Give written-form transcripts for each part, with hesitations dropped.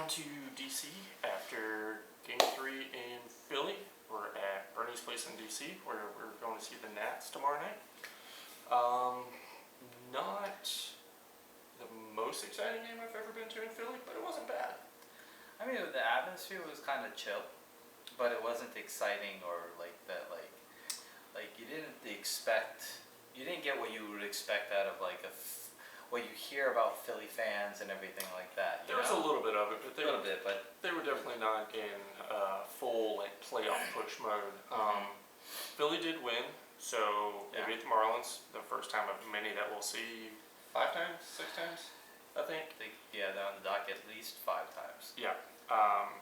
down to DC after Game 3 in Philly. We're at Bernie's place in DC where we're going to see the Nats tomorrow night. Not the most exciting game I've ever been to in Philly, but it wasn't bad. I mean, the atmosphere was kind of chill, but it wasn't exciting or like that. Like you didn't get what you would expect out of like what you hear about Philly fans and everything like that. There was a little bit of it, but they were definitely not in full like playoff push mode. Philly did win, so they beat the Marlins. The first time of many that we'll see 5 times, 6 times, I think. They're on the dock at least 5 times. Yeah, 5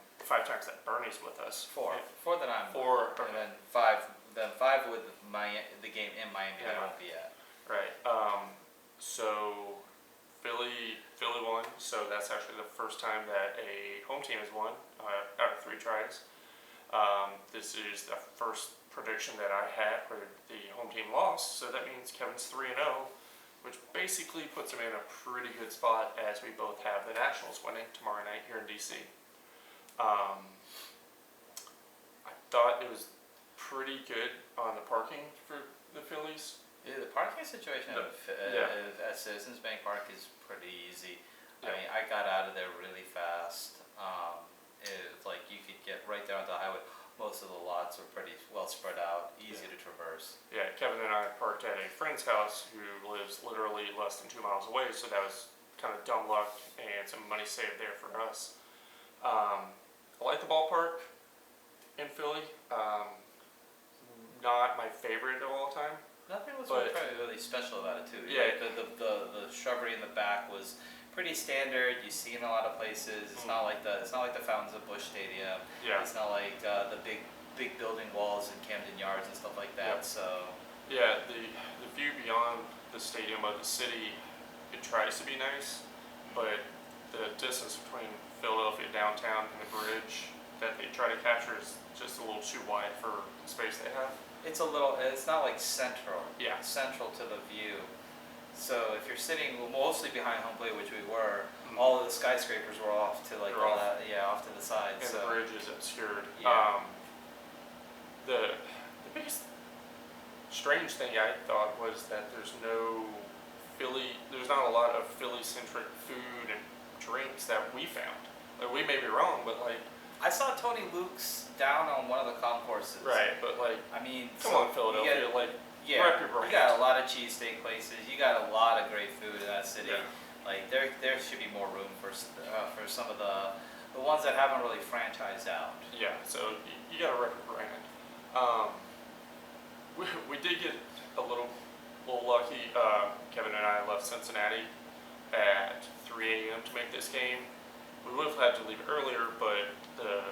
times that Bernie's with us. 4 that I'm. 4, and then 5. Then 5 with the game in Miami that I won't be at. Right. So Philly won. So that's actually the first time that a home team has won out of 3 tries. This is the first prediction that I had where the home team lost. So that means Kevin's 3-0, which basically puts him in a pretty good spot as we both have the Nationals winning tomorrow night here in DC. I thought it was pretty good on the parking for the Phillies. Yeah, the parking situation at Citizens Bank Park is pretty easy. I mean, I got out of there really fast. It's like you could get right there onto the highway. Most of the lots are pretty well spread out, easy to traverse. Yeah, Kevin and I parked at a friend's house who lives literally less than 2 miles away, so that was kind of dumb luck and some money saved there for us. I like the ballpark in Philly. Not my favorite of all time. Nothing was really special about it too. Yeah, like the shrubbery in the back was pretty standard. You see in a lot of places. It's not like the fountains of Busch Stadium. Yeah. It's not like the big building walls in Camden Yards and stuff like that. Yep. So yeah, the view beyond the stadium of the city, it tries to be nice, but the distance between Philadelphia downtown and the bridge that they try to capture is just a little too wide for the space they have. it's not like central. Yeah. Central to the view. So if you're sitting mostly behind home plate, which we were, all of the skyscrapers were off to off to the side. And the bridge is obscured. Yeah. The biggest strange thing I thought was that there's not a lot of Philly-centric food and drinks that we found. Like, we may be wrong, but like, I saw Tony Luke's down on one of the concourses. right, but like, I mean, come on, Philadelphia, rep your brand. You got a lot of cheesesteak places. You got a lot of great food in that city. Yeah. Like there should be more room for some of the ones that haven't really franchised out. Yeah, so you got to rep your brand. We did get a little lucky. Kevin and I left Cincinnati at 3 a.m. to make this game. We would have had to leave earlier, but the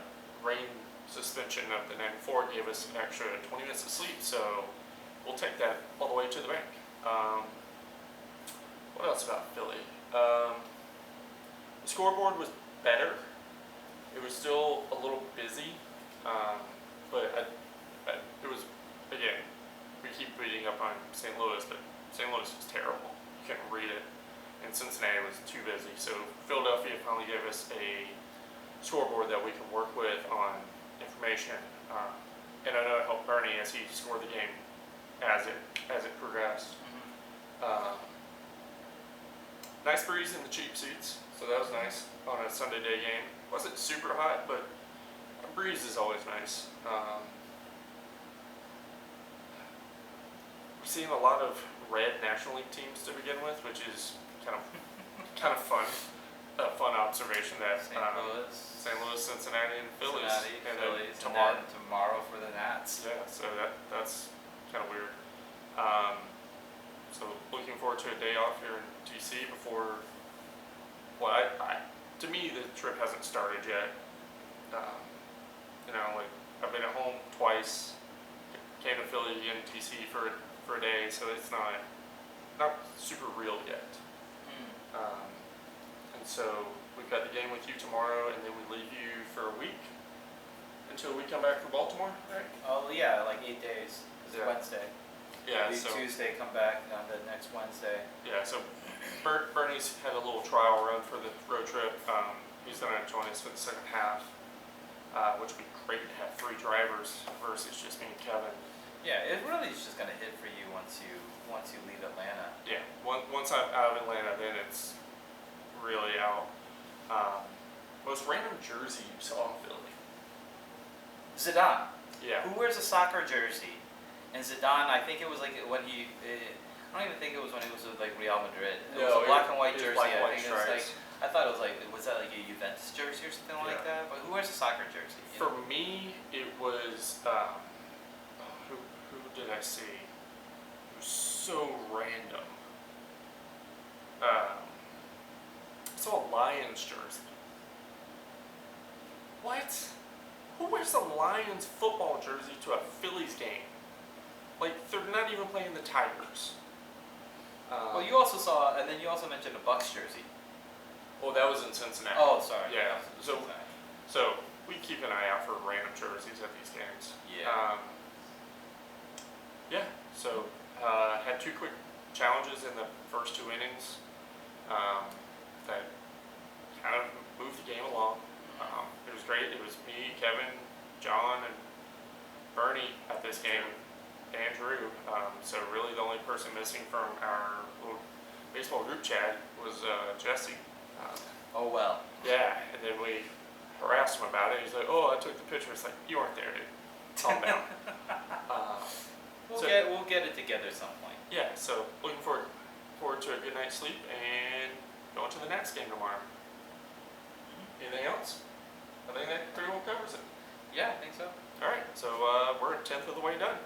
rain suspension of the night before gave us an extra 20 minutes of sleep, so we'll take that all the way to the bank. What else about Philly? The scoreboard was better. It was still a little busy, but it was, again, we keep beating up on St. Louis, but St. Louis was terrible. You couldn't read it. And Cincinnati was too busy. So Philadelphia finally gave us a scoreboard that we can work with on information. And I know it helped Bernie as he scored the game as it progressed. Nice breeze in the cheap seats, so that was nice on a Sunday day game. Wasn't super hot, but a breeze is always nice. We're seeing a lot of red National League teams to begin with, which is kind of fun. A fun observation that St. Louis, Cincinnati, and Phillies. And then tomorrow for the Nats. Yeah, so that's kind of weird. So looking forward to a day off here in DC before. Well, to me the trip hasn't started yet. Like I've been at home twice. Came to Philly in DC for a day, so it's not super real yet. And so we've got the game with you tomorrow, and then we leave you for a week until we come back for Baltimore, right? Oh yeah, like 8 days. It's Wednesday. Yeah, leave so Tuesday, come back on the next Wednesday. Yeah, so Bernie's had a little trial run for the road trip. he's gonna join us for the second half, which would be great to have 3 drivers versus just me and Kevin. Yeah, it really is just gonna hit for you once you leave Atlanta. Yeah, once I'm out of Atlanta, then it's really out. Most random jersey you saw in Philly? Zidane. Yeah. Who wears a soccer jersey? And Zidane, I think it was like when I don't even think it was when he was with like Real Madrid. It was a black and white jersey. Black and I white think it was like, stripes. I thought it was like, was that like a Juventus jersey or something like that? But who wears a soccer jersey? For me, it was who did I see? It was so random. I saw a Lions jersey. What? Who wears a Lions football jersey to a Phillies game? Like, they're not even playing the Tigers. Well, you also saw, and then you also mentioned a Bucks jersey. Well, that was in Cincinnati. Oh, sorry. Yeah. So Cincinnati. we keep an eye out for random jerseys at these games. Yeah. Yeah. So had 2 quick challenges in the first 2 innings that kind of moved the game along. It was great. It was me, Kevin, John, and Bernie at this game. Andrew. So really the only person missing from our little baseball group chat was Jesse. Oh well. Yeah, and then we harassed him about it. He's like, "Oh, I took the picture." It's like, "You weren't there, dude. Calm down." We'll get it together at some point. Yeah. So looking forward to a good night's sleep and going to the next game tomorrow. Anything else? I think that pretty well covers it. Yeah, I think so. All right. So we're a tenth of the way done.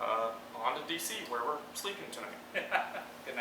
On to DC, where we're sleeping tonight. Good